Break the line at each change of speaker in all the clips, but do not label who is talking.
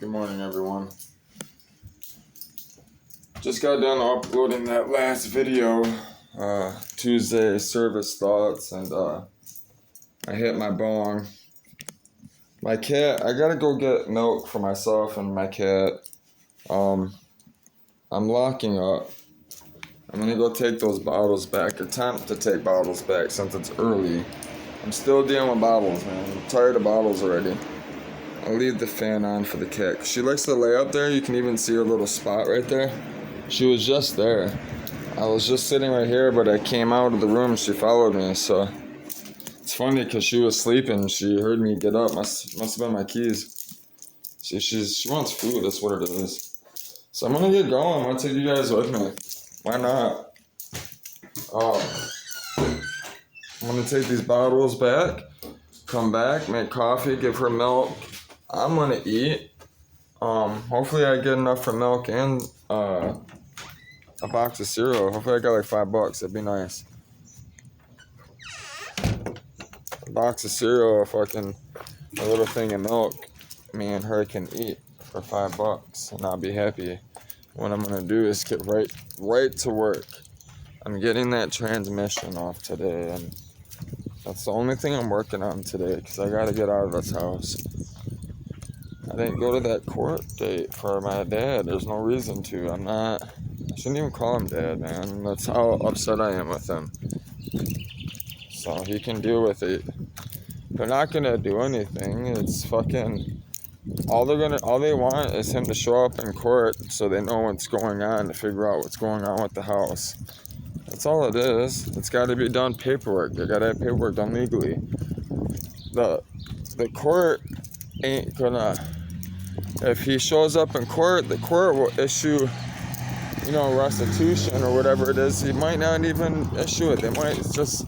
Good morning, everyone. Just got done uploading that last video, Tuesday service thoughts, and I hit my bong. My cat, I gotta go get milk for myself and my cat. I'm locking up. I'm gonna go take those bottles back, attempt to take bottles back since it's early. I'm still dealing with bottles, man. I'm tired of bottles already. I'll leave the fan on for the cat. She likes to lay up there. You can even see her little spot right there. She was just there. I was just sitting right here, but I came out of the room. She followed me, so it's funny because she was sleeping. She heard me get up. Must have been my keys. She wants food. That's what it is. So I'm gonna get going. I'm gonna take you guys with me. Why not? I'm gonna take these bottles back. Come back, make coffee, give her milk. I'm gonna eat. Hopefully I get enough for milk and a box of cereal. Hopefully I got like $5. That'd be nice. A box of cereal, a little thing of milk. Me and her can eat for $5, and I'll be happy. What I'm gonna do is get right to work. I'm getting that transmission off today, and that's the only thing I'm working on today, because I gotta get out of this house. I didn't go to that court date for my dad. There's no reason to. I shouldn't even call him dad, man. That's how upset I am with him. So he can deal with it. They're not gonna do anything. It's fucking, all they want is him to show up in court so they know what's going on, to figure out what's going on with the house. That's all it is. It's gotta be done paperwork. They gotta have paperwork done legally. The court ain't gonna, if he shows up in court, the court will issue, restitution or whatever it is. He might not even issue it. They might, it's just,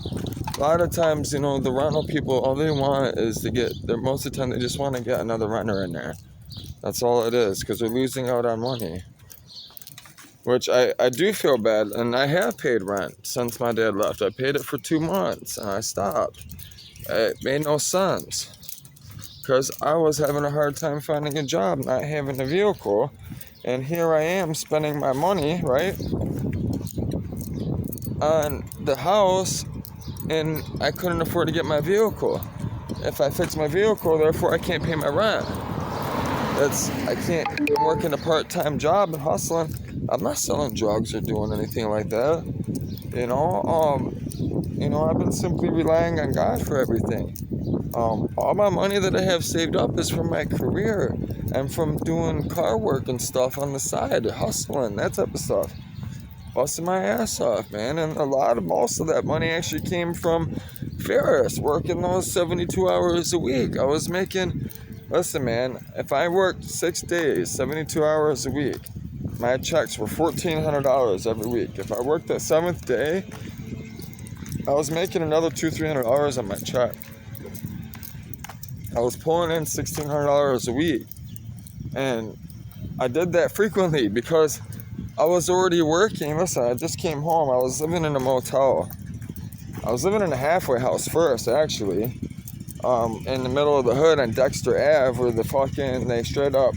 a lot of times, the rental people, all they want is to get, most of the time they just want to get another renter in there. That's all it is, because they're losing out on money. Which I do feel bad, and I have paid rent since my dad left. I paid it for 2 months, and I stopped. It made no sense. Because I was having a hard time finding a job, not having a vehicle. And here I am spending my money, right, on the house, and I couldn't afford to get my vehicle. If I fix my vehicle, therefore I can't pay my rent. I'm working a part-time job and hustling. I'm not selling drugs or doing anything like that. I've been simply relying on God for everything. All my money that I have saved up is from my career and from doing car work and stuff on the side, hustling, that type of stuff. Busting my ass off, man. And most of that money actually came from Ferris, working those 72 hours a week. I was making, listen, man, if I worked 6 days, 72 hours a week, my checks were $1,400 every week. If I worked that 7th day, I was making another $200-300 on my check. I was pulling in $1,600 a week, and I did that frequently because I was already working. Listen, I just came home. I was living in a motel. I was living in a halfway house first, actually, in the middle of the hood on Dexter Ave, where they straight up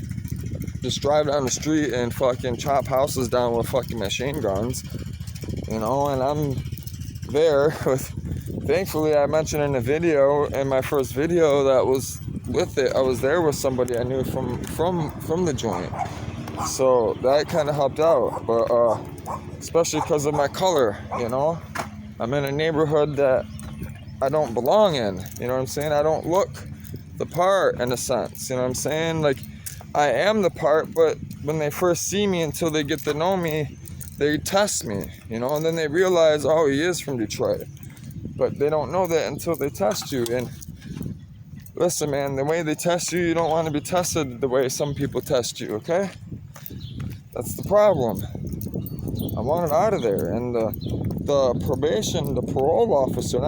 just drive down the street and fucking chop houses down with fucking machine guns, and I'm there with, thankfully, I mentioned in the video, in my first video that was with it, I was there with somebody I knew from the joint. So that kind of helped out, but especially because of my color, I'm in a neighborhood that I don't belong in, you know what I'm saying? I don't look the part, in a sense, you know what I'm saying? Like, I am the part, but when they first see me, until they get to know me, they test me, and then they realize, oh, he is from Detroit. But they don't know that until they test you. And listen, man, the way they test you, you don't want to be tested the way some people test you, okay? That's the problem. I wanted out of there. And the parole officer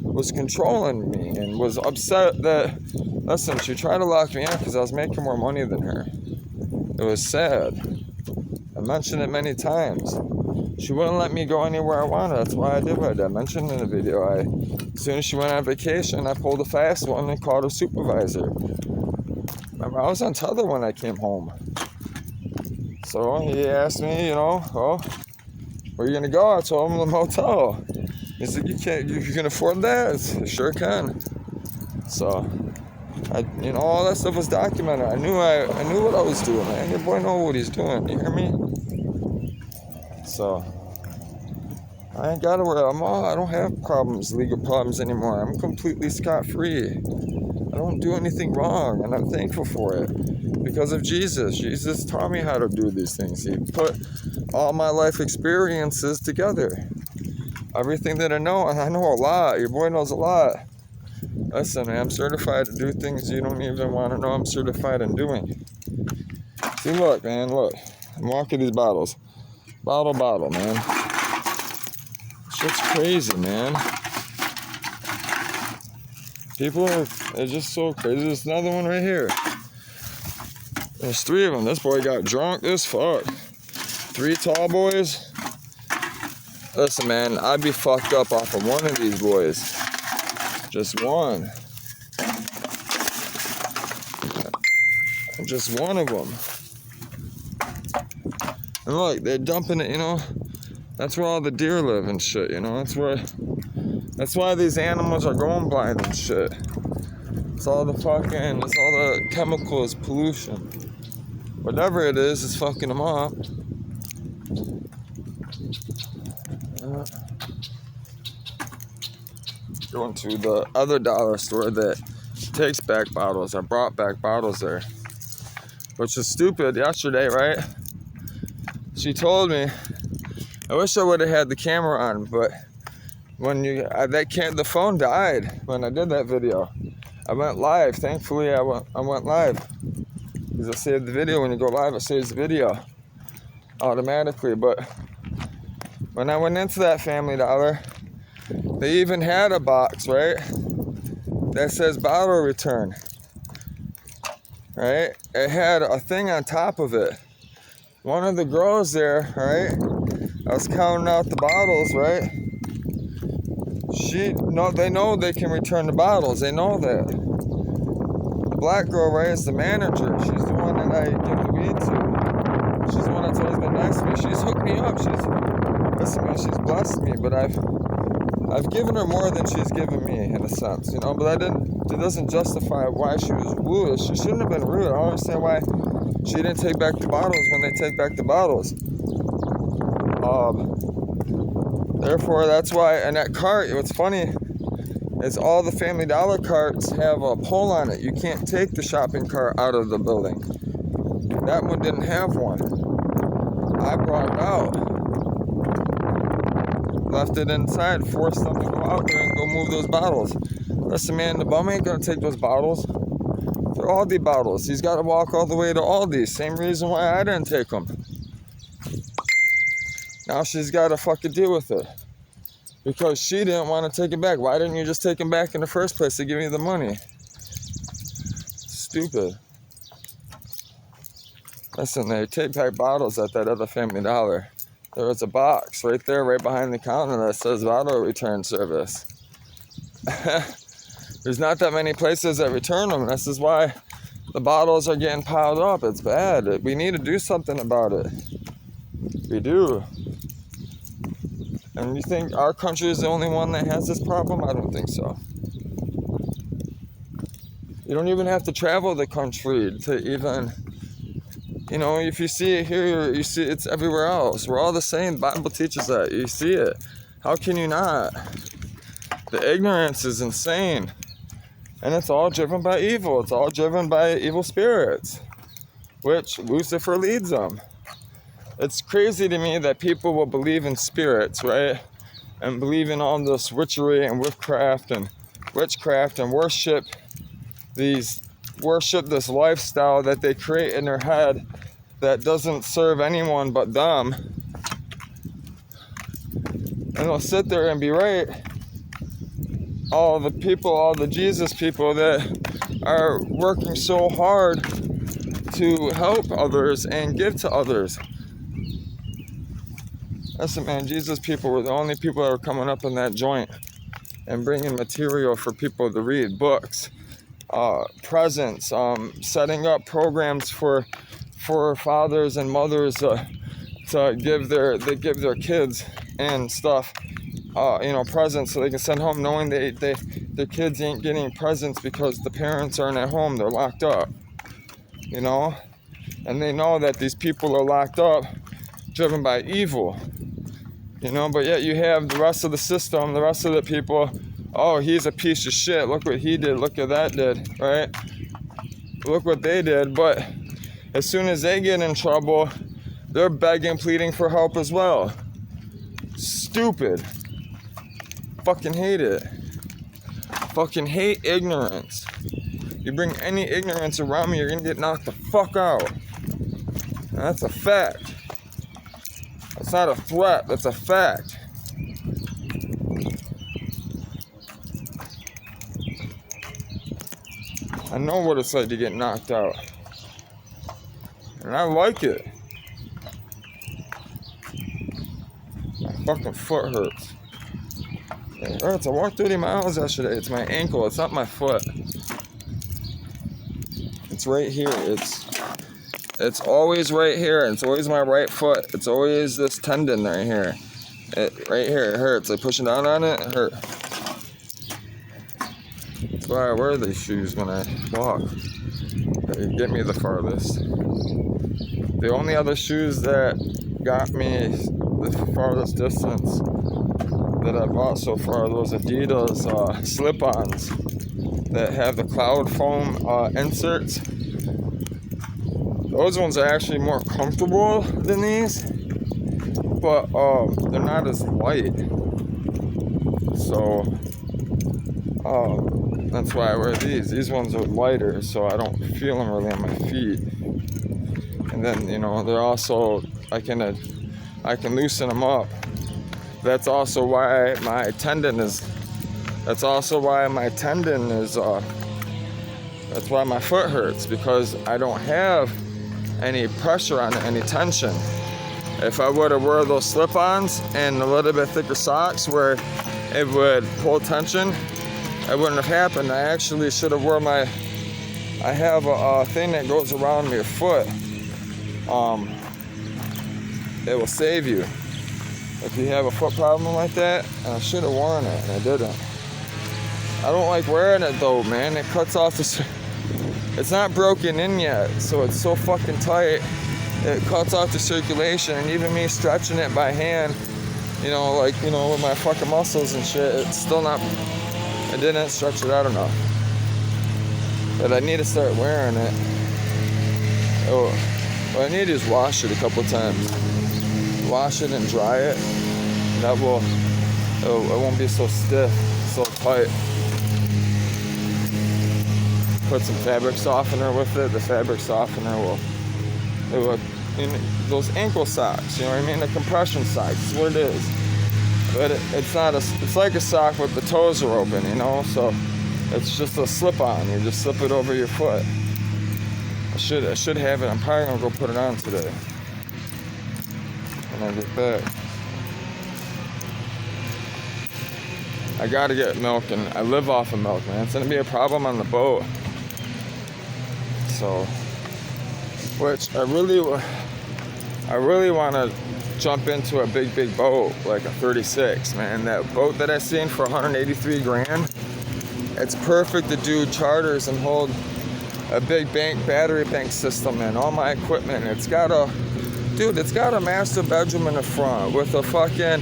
was controlling me and was upset that, listen, she tried to lock me in because I was making more money than her. It was sad. I mentioned it many times. She wouldn't let me go anywhere I wanted. That's why I did what I mentioned in the video. As soon as she went on vacation, I pulled a fast one and called her supervisor. Remember, I was on tether when I came home. So he asked me, oh, where are you gonna go? I told him the motel. He said, you can afford that? I said, sure can. So, all that stuff was documented. I knew what I was doing, man. Your boy know what he's doing. You hear me? So, I ain't gotta worry. I don't have legal problems anymore. I'm completely scot-free. I don't do anything wrong, and I'm thankful for it because of Jesus. Jesus taught me how to do these things. He put all my life experiences together. Everything that I know, and I know a lot. Your boy knows a lot. Listen, man, I'm certified to do things you don't even want to know I'm certified in doing. See, look, man, look. I'm walking these bottles. Bottle, man. Shit's crazy, man. People are just so crazy. There's another one right here. There's 3 of them. This boy got drunk as fuck. 3 tall boys. Listen, man, I'd be fucked up off of one of these boys. Just one. Just one of them. And look, they're dumping it, That's where all the deer live and shit, That's why these animals are going blind and shit. It's all the chemicals, pollution. Whatever it is, it's fucking them up. Going to the other dollar store that takes back bottles. I brought back bottles there. Which is stupid yesterday, right? She told me, I wish I would have had the camera on, but when the phone died when I did that video. I went live. Thankfully, I went live. Because I saved the video. When you go live, it saves the video automatically. But when I went into that Family Dollar, they even had a box, right? That says bottle return. Right? It had a thing on top of it. One of the girls there, right? I was counting out the bottles, right? They know they can return the bottles. They know that. The black girl, right, is the manager. She's the one that I give the weed to. She's the one that's always been nice to me. She's hooked me up. Listen, man, she's blessed me, but I've given her more than she's given me, in a sense, but it doesn't justify why she was rude. She shouldn't have been rude. I don't understand why she didn't take back the bottles when they take back the bottles. Therefore, that's why, and that cart, what's funny is all the Family Dollar carts have a pole on it. You can't take the shopping cart out of the building. That one didn't have one. I brought it out. Left it inside, forced them to go out there and go move those bottles. Listen, man, the bum ain't gonna take those bottles. They're Aldi bottles. He's got to walk all the way to Aldi. Same reason why I didn't take them. Now she's got to fucking deal with it. Because she didn't want to take it back. Why didn't you just take them back in the first place to give me the money? Stupid. Listen, they take back bottles at that other Family Dollar. There was a box right there, right behind the counter that says bottle return service. There's not that many places that return them. This is why the bottles are getting piled up. It's bad. We need to do something about it. We do. And you think our country is the only one that has this problem? I don't think so. You don't even have to travel the country to even, if you see it here, you see it's everywhere else. We're all the same. The Bible teaches that. You see it. How can you not? The ignorance is insane. And it's all driven by evil. It's all driven by evil spirits, which Lucifer leads them. It's crazy to me that people will believe in spirits, right? And believe in all this witchery and witchcraft and worship this lifestyle that they create in their head that doesn't serve anyone but them. And they'll sit there and berate all the Jesus people that are working so hard to help others and give to others. Listen, man, Jesus people were the only people that were coming up in that joint and bringing material for people to read, books. presents, setting up programs for fathers and mothers to give their kids and stuff, presents so they can send home, knowing their kids ain't getting presents because the parents aren't at home, they're locked up, and they know that these people are locked up, driven by evil, but yet you have the rest of the system, the rest of the people, oh, he's a piece of shit, look what he did, look what that did, right? Look what they did. But as soon as they get in trouble, they're begging, pleading for help as well. Stupid. Fucking hate it. Fucking hate ignorance. You bring any ignorance around me, you're gonna get knocked the fuck out. And that's a fact. That's not a threat, that's a fact. I know what it's like to get knocked out. And I like it. My fucking foot hurts. It hurts. I walked 30 miles yesterday. It's my ankle. It's not my foot. It's right here. It's always right here. It's always my right foot. It's always this tendon right here. Right here. It hurts. Like pushing down on it, it hurts. That's why I wear these shoes when I walk. They get me the farthest. The only other shoes that got me the farthest distance that I bought so far are those Adidas slip-ons that have the cloud foam inserts. Those ones are actually more comfortable than these, but they're not as light. So that's why I wear these. These ones are lighter, so I don't feel them really on my feet. And then, they're also, I can loosen them up. That's also why my tendon is, that's why my foot hurts, because I don't have any pressure on it, any tension. If I were to wear those slip-ons and a little bit thicker socks where it would pull tension, it wouldn't have happened. I actually should have worn I have a thing that goes around your foot. It will save you. If you have a foot problem like that, I should have worn it, and I didn't. I don't like wearing it though, man. It cuts off it's not broken in yet, so it's so fucking tight. It cuts off the circulation, and even me stretching it by hand, with my fucking muscles and shit, it's still not, I didn't stretch it out enough. But I need to start wearing it. What I need to do is wash it a couple times. Wash it and dry it. That it won't be so stiff, so tight. Put some fabric softener with it. The fabric softener will those ankle socks, you know what I mean? The compression socks, is what it is. But it's like a sock but the toes are open, so it's just a slip-on. You just slip it over your foot. I should have it. I'm probably gonna go put it on today when I get back. I gotta get milk, and I live off of milk, man. It's gonna be a problem on the boat. So, which I really want to jump into a big boat, like a 36, man. That boat that I seen for 183 grand, it's perfect to do charters and hold a big battery bank system and all my equipment. It's got a master bedroom in the front with a fucking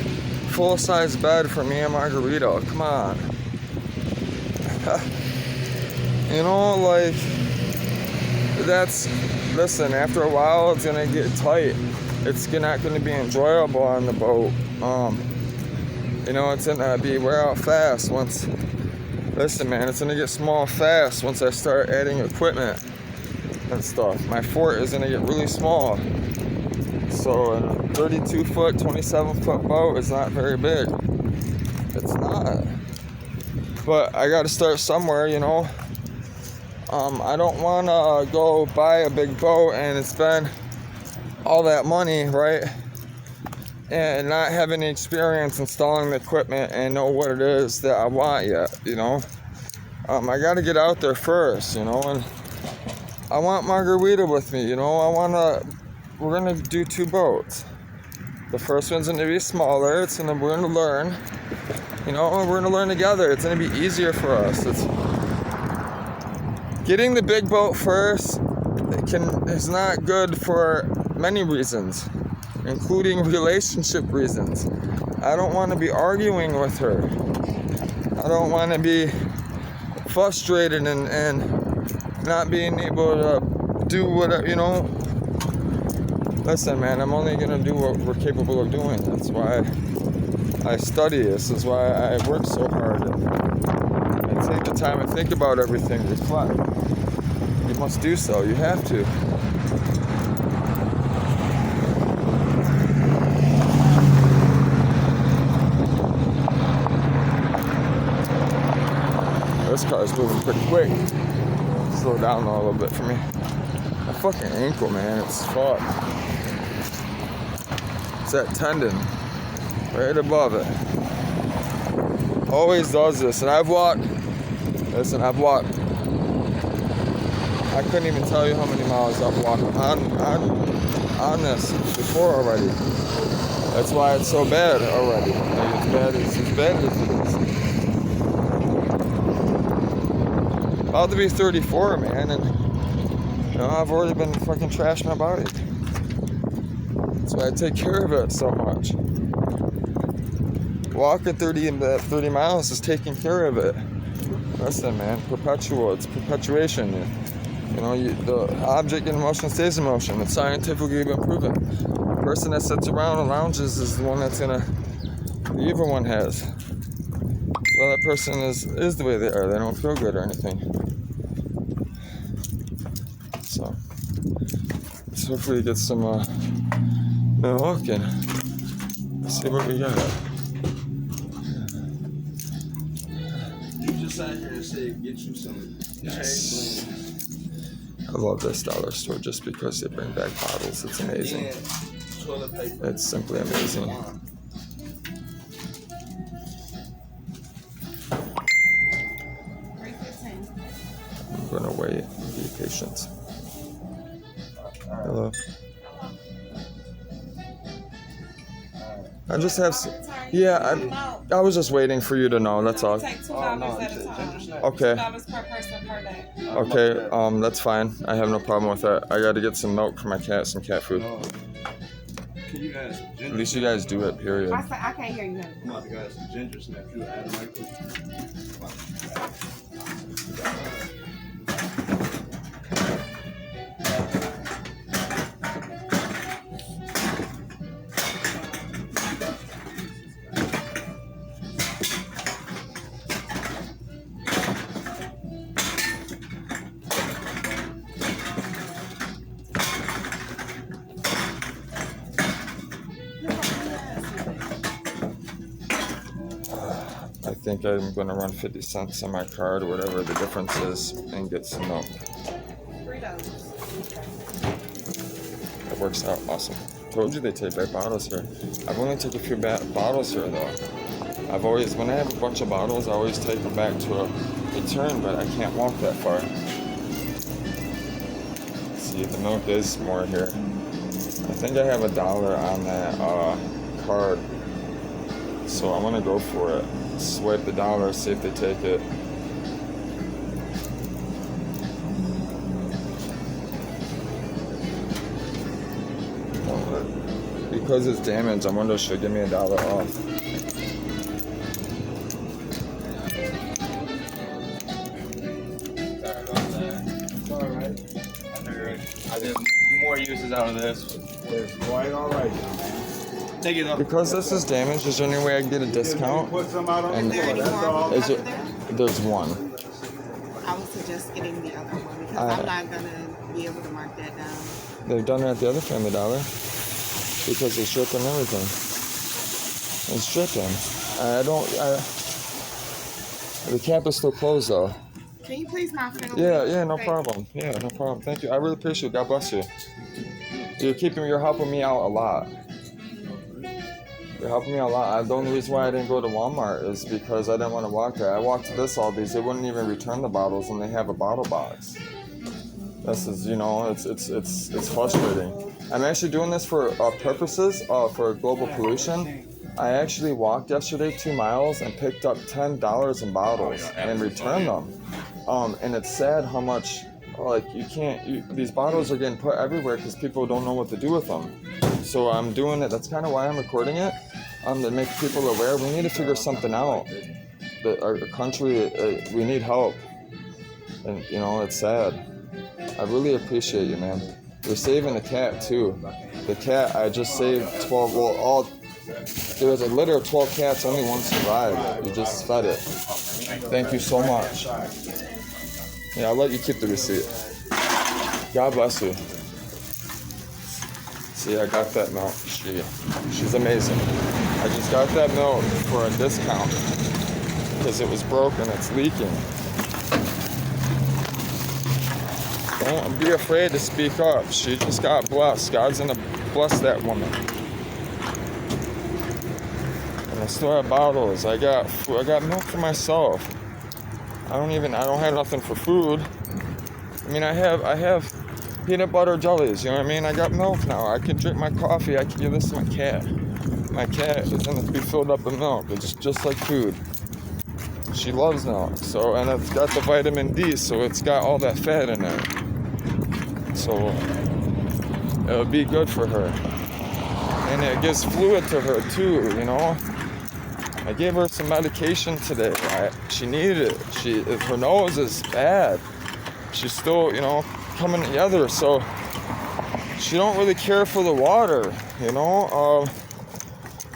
full-size bed for me and Margarito. Come on. Listen, after a while it's gonna get tight. It's not gonna be enjoyable on the boat. It's gonna be wear out fast once. Listen, man, it's gonna get small fast once I start adding equipment and stuff. My fort is gonna get really small. So a 32-foot, 27-foot boat is not very big. It's not. But I gotta start somewhere, I don't want to go buy a big boat and spend all that money, right? And not have any experience installing the equipment and know what it is that I want yet, I gotta get out there first, you know, and I want Margarita with me, you know. We're gonna do 2 boats. The first one's gonna be smaller. We're gonna learn, you know, and we're gonna learn together. It's gonna be easier for us. It's getting the big boat first. Is not good for many reasons, including relationship reasons. I don't want to be arguing with her. I don't want to be frustrated and not being able to do whatever, you know. Listen, man, I'm only going to do what we're capable of doing. That's why I study. This is why I work so hard. And take the time and think about everything, reflect. You must do so. You have to. This car's moving pretty quick. Slow down a little bit for me. My fucking ankle, man, it's fucked. It's that tendon right above it. Always does this, and I've walked. I couldn't even tell you how many miles I've walked on this before already. That's why it's so bad already. Like, it's bad as it is. About to be 34, man, and you know, I've already been fucking trashing my body. That's why I take care of it so much. Walking 30 miles is taking care of it. Listen, man, it's perpetuation. You know, the object in motion stays in motion. It's scientifically been proven. The person that sits around and lounges is the one that's the evil one has. So that person is the way they are. They don't feel good or anything. So let's hopefully get some milk and see what we got.
You just sat here and said get you some.
Yes. I love this dollar store just because they bring back bottles. It's amazing. It's simply amazing. I'm gonna wait and be patient. Hello. I just have. I was just waiting for you to know. That's all.
Take $2 at a time.
Okay.
$2 per person per day.
Okay. That's fine. I have no problem with that. I got to get some milk for my cat, some cat food.
Can you add some ginger?
At least you guys do it. Period.
I can't hear you.
I'm about to add some ginger snap. You add them right quick.
I think I'm gonna run 50 cents on my card or whatever the difference is and get some milk.
$3.
That works out awesome. Told you they take back bottles here. I've only taken a few bottles here though. When I have a bunch of bottles, I always take them back to a return, but I can't walk that far. See, the milk is more here. I think I have $1 on that card, so I want to go for it. Swipe the $1, see if they take it. Because it's damaged, I wonder if she'll give me $1 off.
It's alright. I did more uses out of this. It's quite alright, man. Take it up.
Because this is damaged, is there any way I can get a discount?
Put some out on
And
the floor, that's all.
is it? There's one.
I would suggest getting the other one because I'm not gonna be able to mark that down.
They've done it at the other Family Dollar because it's dripping and everything. It's dripping. The camp is still closed though.
Can you please not fiddle?
Yeah, no problem. Yeah, no problem. Thank you. I really appreciate it. God bless you. You're helping me out a lot. You're helping me a lot. The only reason why I didn't go to Walmart is because I didn't want to walk there. I walked to this Aldi's. They wouldn't even return the bottles, and they have a bottle box. This is, it's frustrating. I'm actually doing this for purposes for global pollution. I actually walked yesterday 2 miles and picked up $10 in bottles and returned them. And it's sad how much, these bottles are getting put everywhere because people don't know what to do with them. So I'm doing it. That's kind of why I'm recording it, to make people aware. We need to figure something out. Our country, we need help. And, it's sad. I really appreciate you, man. You're saving the cat, too. The cat, I just saved 12, there was a litter of 12 cats, only one survived. You just fed it. Thank you so much. Yeah, I'll let you keep the receipt. God bless you. See, I got that milk. She's amazing. I just got that milk for a discount because it was broken. It's leaking. Don't be afraid to speak up. She just got blessed. God's gonna bless that woman. And I still have bottles. I got milk for myself. I don't have nothing for food. I mean, I have peanut butter jellies, you know what I mean? I got milk now. I can drink my coffee. I can give this to my cat. My cat is gonna be filled up with milk. It's just like food. She loves milk. So, and it's got the vitamin D, so it's got all that fat in it. So it'll be good for her. And it gives fluid to her too, I gave her some medication today. She needed it. Her nose is bad. She's still, coming together, so she don't really care for the water,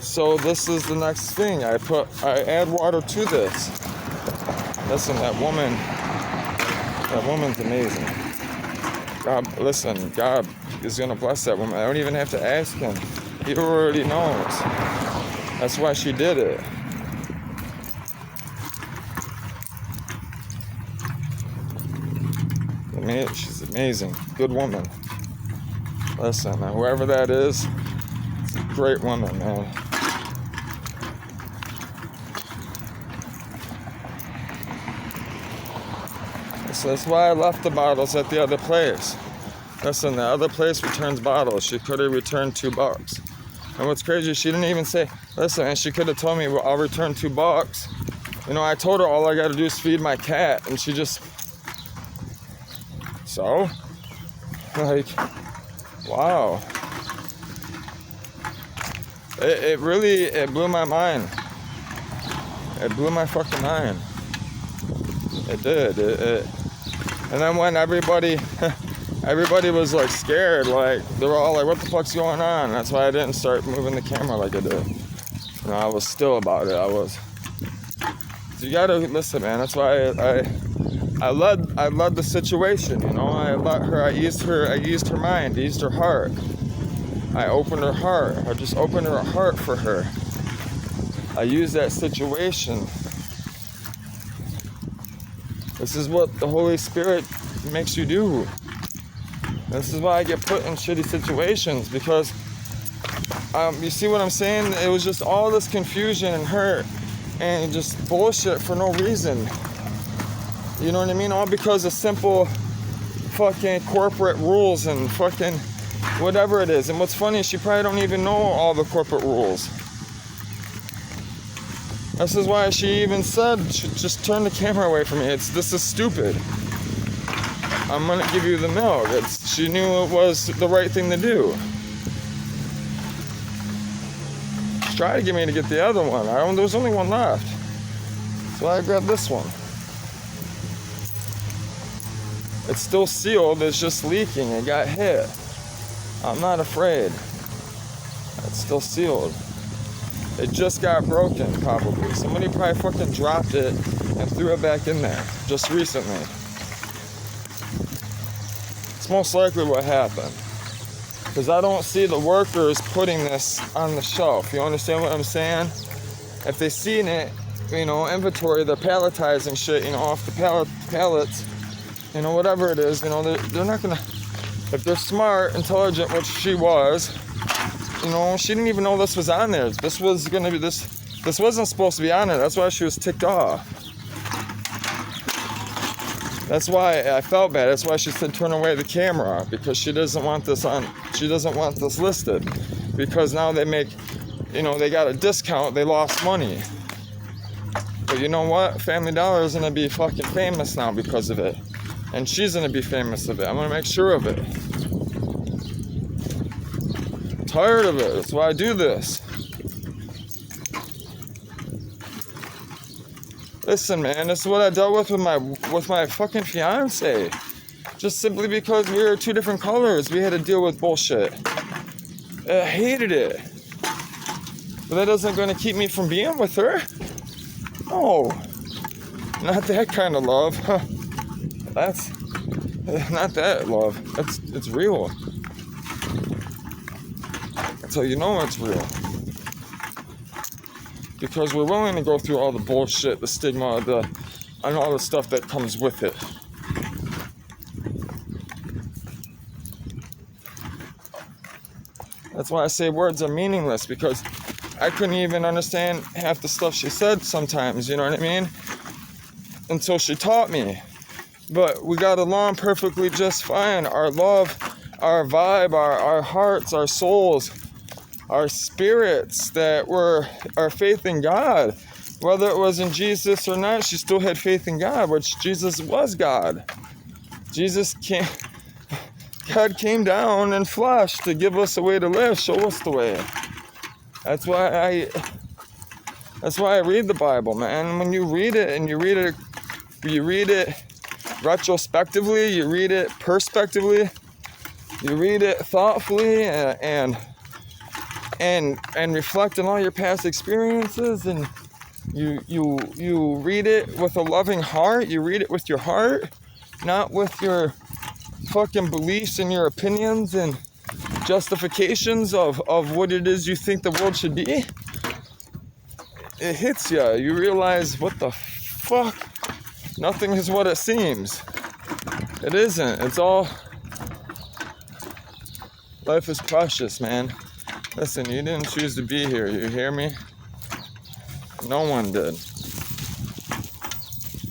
so this is the next thing. I add water to this. Listen, that woman's amazing. God is gonna bless that woman. I don't even have to ask him. He already knows. That's why she did it. She's amazing. Good woman. Listen, whoever that is, it's a great woman, man. So that's why I left the bottles at the other place. Listen, the other place returns bottles. She could have returned $2. And what's crazy, she didn't even say, listen, and she could have told me, well, I'll return $2. I told her all I got to do is feed my cat, and she just... So, wow. It really blew my mind. It blew my fucking mind. It did. And then when everybody was like scared, like they were all like, what the fuck's going on? That's why I didn't start moving the camera like I did. I was still about it. So you gotta listen, man. That's why I led the situation, I eased her mind, eased her heart. I opened her heart. I just opened her heart for her. I used that situation. This is what the Holy Spirit makes you do. This is why I get put in shitty situations, because you see what I'm saying? It was just all this confusion and hurt and just bullshit for no reason. You know what I mean? All because of simple fucking corporate rules and fucking whatever it is. And what's funny is she probably don't even know all the corporate rules. This is why she even said, just turn the camera away from me. This is stupid. I'm gonna give you the milk. She knew it was the right thing to do. She tried to get me to get the other one. There was only one left. So I grabbed this one. It's still sealed, it's just leaking, it got hit. I'm not afraid. It's still sealed. It just got broken, probably. Somebody probably fucking dropped it and threw it back in there, just recently. It's most likely what happened. Because I don't see the workers putting this on the shelf. You understand what I'm saying? If they seen it, inventory, they're palletizing shit, off the pallets. Whatever it is, they're not gonna, if they're smart, intelligent, which she was, You know, she didn't even know this was on there. This was gonna be this wasn't supposed to be on there. That's why she was ticked off. That's why I felt bad. That's why she said turn away the camera, because she doesn't want this on. She doesn't want this listed, because now they make, you know, they got a discount. They lost money. But you know what? Family Dollar is gonna be fucking famous now because of it, and she's gonna be famous of it. I'm gonna make sure of it. Tired of it. That's why I do this. Listen, man, this is what I dealt with my fucking fiance. Just simply because we were two different colors, we had to deal with bullshit. I hated it. But that isn't going to keep me from being with her. No, not that kind of love. That's not that love. It's real. That's how you know it's real. Because we're willing to go through all the bullshit, the stigma, and all the stuff that comes with it. That's why I say words are meaningless, because I couldn't even understand half the stuff she said sometimes, you know what I mean? Until she taught me. But we got along perfectly just fine. Our love, our vibe, our hearts, our souls, our spirits that were our faith in God. Whether it was in Jesus or not, she still had faith in God, which Jesus was God. God came down in flesh to give us a way to live, show us the way. That's why I read the Bible, man. When you read it and you read it retrospectively, you read it perspectively, you read it thoughtfully and reflect on all your past experiences, and you read it with a loving heart. You read it with your heart, not with your fucking beliefs and your opinions and justifications of what it is you think the world should be. It hits you. You realize, what the fuck? Nothing is what it seems. It isn't. It's all... Life is precious, man. Listen, you didn't choose to be here. You hear me? No one did.